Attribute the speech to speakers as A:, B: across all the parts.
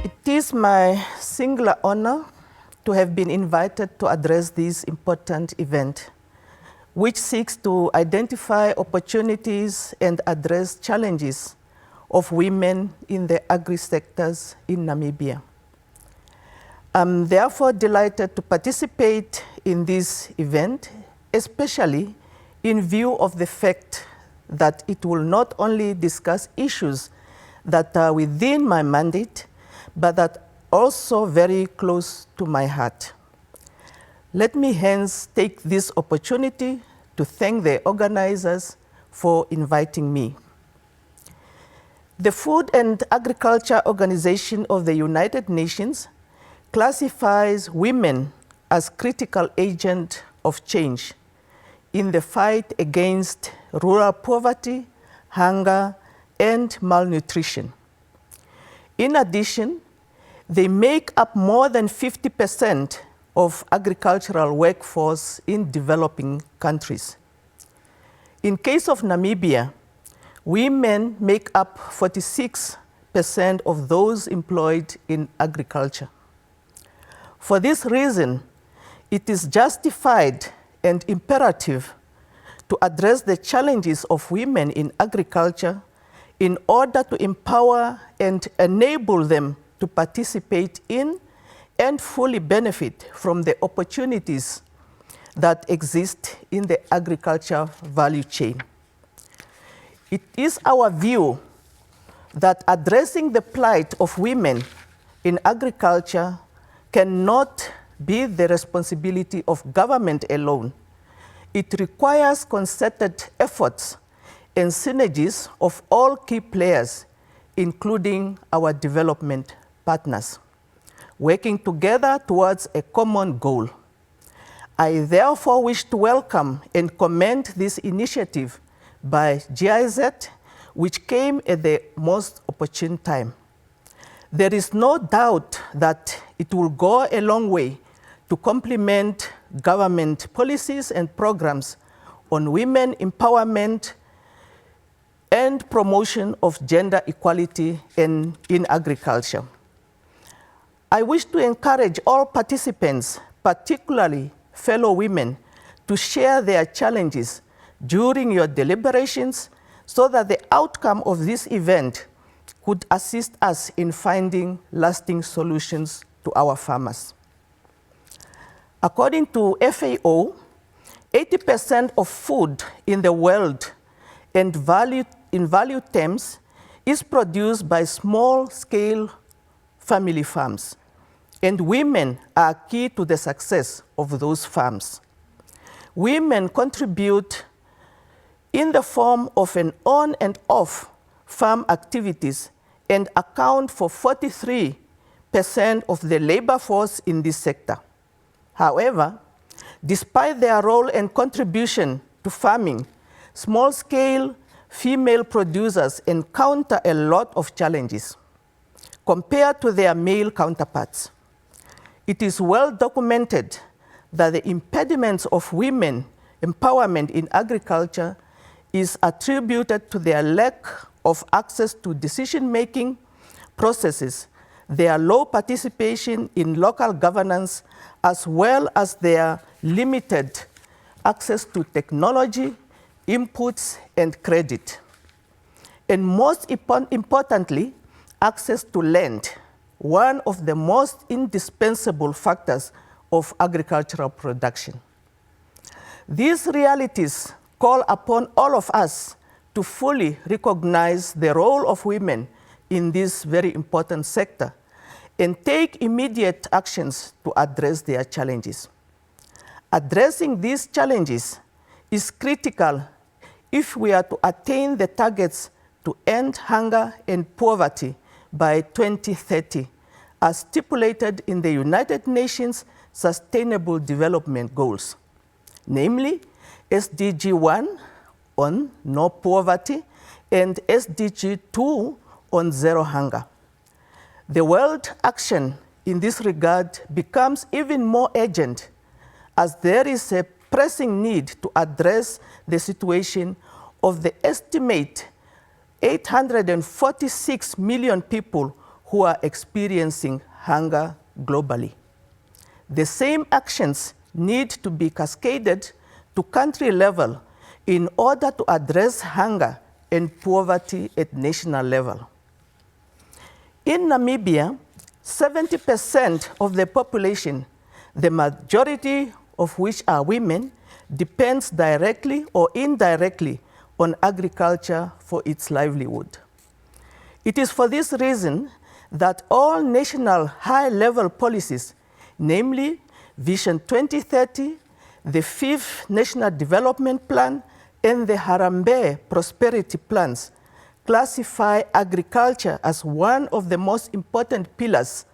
A: It is my singular honor to have been invited to address this important event, which seeks to identify opportunities and address challenges of women in the agri-sectors in Namibia. I'm therefore delighted to participate in this event, especially in view of the fact that it will not only discuss issues that are within my mandate, but that also very close to my heart. Let me hence take this opportunity to thank the organizers for inviting me. The Food and Agriculture Organization of the United Nations classifies women as critical agents of change in the fight against rural poverty, hunger, and malnutrition. In addition, they make up more than 50% of agricultural workforce in developing countries. In case of Namibia, women make up 46% of those employed in agriculture. For this reason, it is justified and imperative to address the challenges of women in agriculture in order to empower and enable them to participate in and fully benefit from the opportunities that exist in the agriculture value chain. It is our view that addressing the plight of women in agriculture cannot be the responsibility of government alone. It requires concerted efforts and synergies of all key players, including our development partners, working together towards a common goal. I therefore wish to welcome and commend this initiative by GIZ, which came at the most opportune time. There is no doubt that it will go a long way to complement government policies and programs on women empowerment and promotion of gender equality in agriculture. I wish to encourage all participants, particularly fellow women, to share their challenges during your deliberations so that the outcome of this event could assist us in finding lasting solutions to our farmers. According to FAO, 80% of food in the world in value terms is produced by small-scale family farms, and women are key to the success of those farms. Women contribute in the form of an on and off farm activities and account for 43% of the labor force in this sector. However, despite their role and contribution to farming, small-scale female producers encounter a lot of challenges compared to their male counterparts. It is well documented that the impediments of women empowerment in agriculture is attributed to their lack of access to decision-making processes, their low participation in local governance, as well as their limited access to technology, inputs, and credit. And most importantly, access to land, one of the most indispensable factors of agricultural production. These realities call upon all of us to fully recognize the role of women in this very important sector and take immediate actions to address their challenges. Addressing these challenges is critical if we are to attain the targets to end hunger and poverty by 2030, as stipulated in the United Nations Sustainable Development Goals, namely SDG 1 on no poverty and SDG 2 on zero hunger. The world action in this regard becomes even more urgent as there is a pressing need to address the situation of the estimate 846 million people who are experiencing hunger globally. The same actions need to be cascaded to country level in order to address hunger and poverty at national level. In Namibia, 70% of the population, the majority of which are women, depends directly or indirectly on agriculture for its livelihood. It is for this reason that all national high-level policies, namely Vision 2030, the 5th National Development Plan, and the Harambee Prosperity Plans, classify agriculture as one of the most important pillars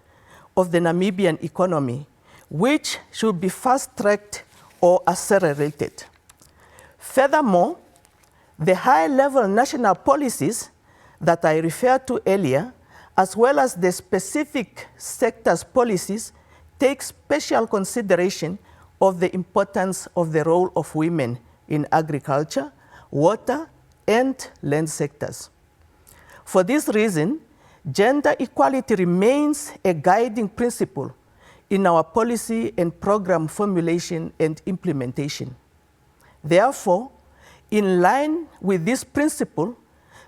A: of the Namibian economy, which should be fast-tracked or accelerated. Furthermore, the high-level national policies that I referred to earlier, as well as the specific sectors policies, take special consideration of the importance of the role of women in agriculture, water, and land sectors. For this reason, gender equality remains a guiding principle in our policy and program formulation and implementation. Therefore, in line with this principle,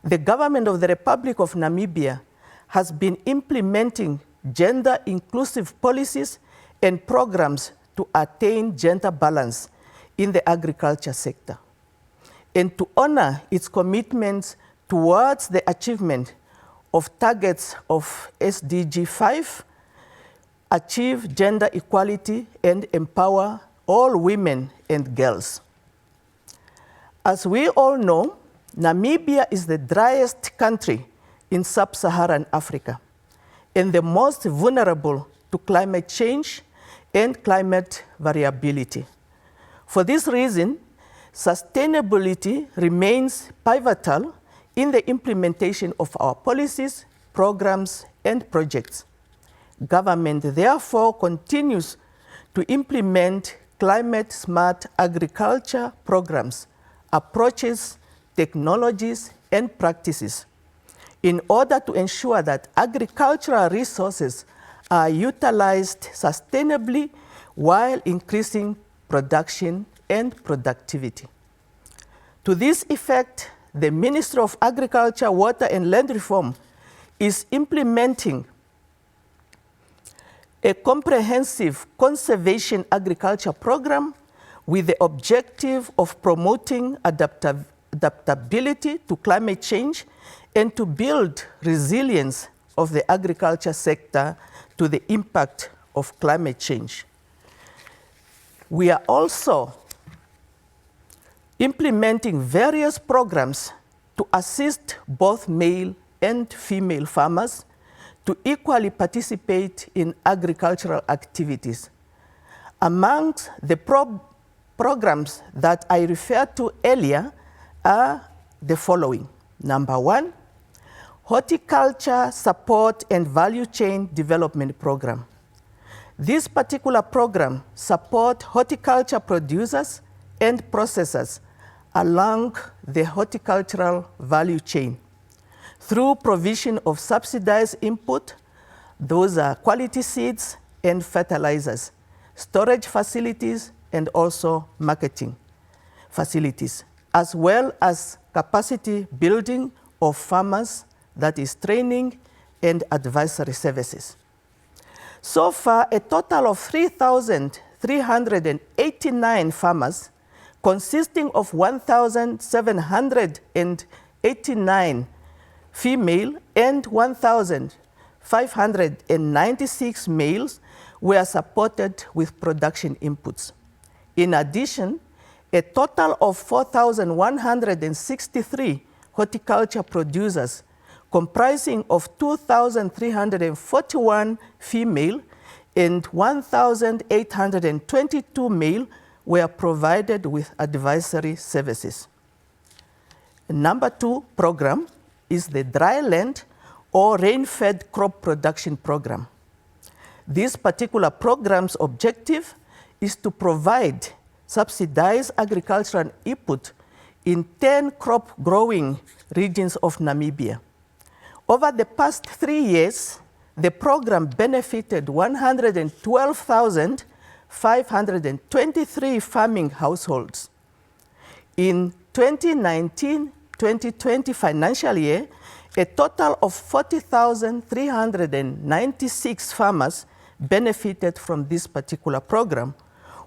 A: the government of the Republic of Namibia has been implementing gender-inclusive policies and programs to attain gender balance in the agriculture sector. And to honor its commitments towards the achievement of targets of SDG 5, achieve gender equality and empower all women and girls. As we all know, Namibia is the driest country in sub-Saharan Africa and the most vulnerable to climate change and climate variability. For this reason, sustainability remains pivotal in the implementation of our policies, programs, and projects. Government therefore continues to implement climate-smart agriculture programs, approaches, technologies, and practices in order to ensure that agricultural resources are utilized sustainably while increasing production and productivity. To this effect, the Ministry of Agriculture, Water and Land Reform is implementing a comprehensive conservation agriculture program with the objective of promoting adaptability to climate change and to build resilience of the agriculture sector to the impact of climate change. We are also implementing various programs to assist both male and female farmers to equally participate in agricultural activities. Amongst the programs that I referred to earlier are the following. Number one, Horticulture Support and Value Chain Development Program. This particular program supports horticulture producers and processors along the horticultural value chain through provision of subsidized input, those are quality seeds and fertilizers, storage facilities, and also marketing facilities, as well as capacity building of farmers, that is training and advisory services. So far, a total of 3,389 farmers, consisting of 1,789 female and 1,596 males, were supported with production inputs. In addition, a total of 4,163 horticulture producers, comprising of 2,341 female and 1,822 male, were provided with advisory services. Number two program is the dryland or rain-fed crop production program. This particular program's objective is to provide subsidized agricultural input in 10 crop growing regions of Namibia. Over the past 3 years, the program benefited 112,523 farming households. In 2019-2020 financial year, a total of 40,396 farmers benefited from this particular program,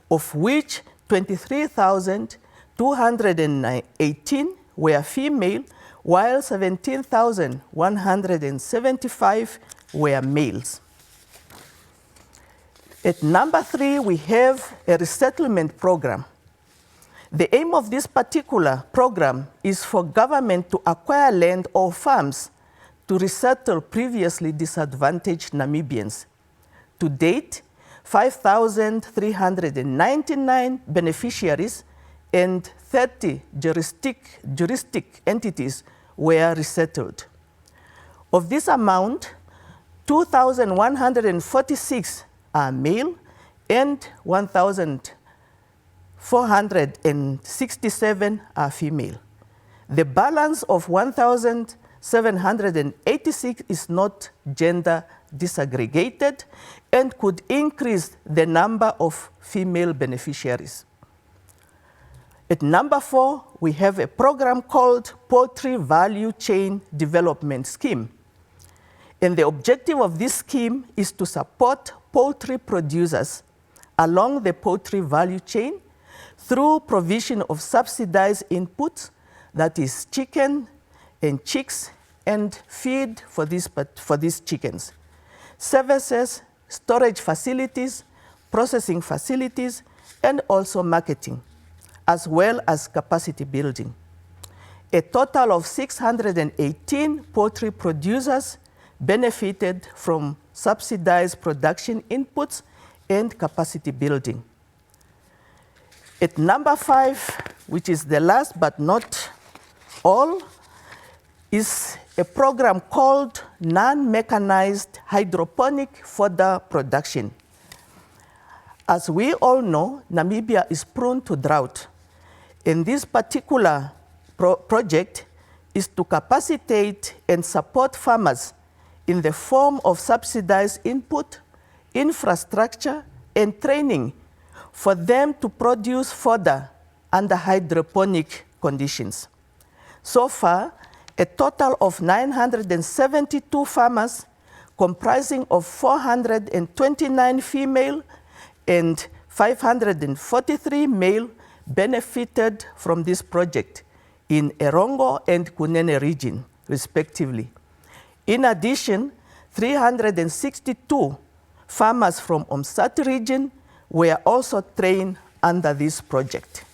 A: of which 23,218 were female, while 17,175 were males. At number 3, we have a resettlement program. The aim of this particular program is for government to acquire land or farms to resettle previously disadvantaged Namibians. To date, 5,399 beneficiaries and 30 juristic entities were resettled. Of this amount, 2,146 are male and 1,467 are female. The balance of 1,786 is not gender disaggregated and could increase the number of female beneficiaries. At number 4, we have a program called Poultry Value Chain Development Scheme. And the objective of this scheme is to support poultry producers along the poultry value chain through provision of subsidized inputs, that is chicken and chicks and feed for these chickens, services, storage facilities, processing facilities, and also marketing, as well as capacity building. A total of 618 poultry producers benefited from subsidized production inputs and capacity building. At number 5, which is the last but not all, is a program called Non-Mechanized Hydroponic Fodder Production. As we all know, Namibia is prone to drought, and this particular project is to capacitate and support farmers in the form of subsidized input, infrastructure, and training for them to produce fodder under hydroponic conditions. So far, a total of 972 farmers, comprising of 429 female and 543 male, benefited from this project in Erongo and Kunene region, respectively. In addition, 362 farmers from Umsati region were also trained under this project.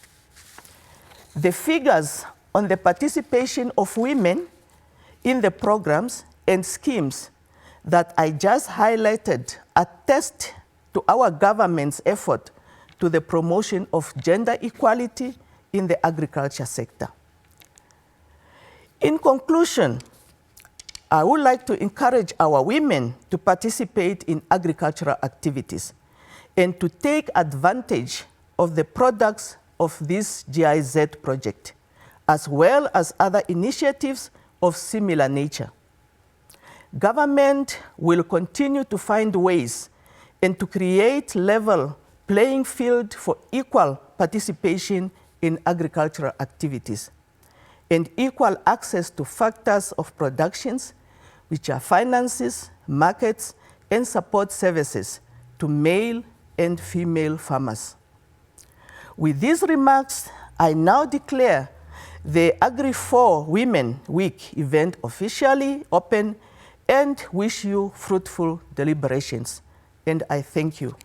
A: The figures on the participation of women in the programs and schemes that I just highlighted attest to our government's effort to the promotion of gender equality in the agriculture sector. In conclusion, I would like to encourage our women to participate in agricultural activities and to take advantage of the products of this GIZ project, as well as other initiatives of similar nature. Government will continue to find ways and to create level playing field for equal participation in agricultural activities and equal access to factors of productions, which are finances, markets, and support services to male and female farmers. With these remarks, I now declare the Agri4Women Week event officially open and wish you fruitful deliberations. And I thank you.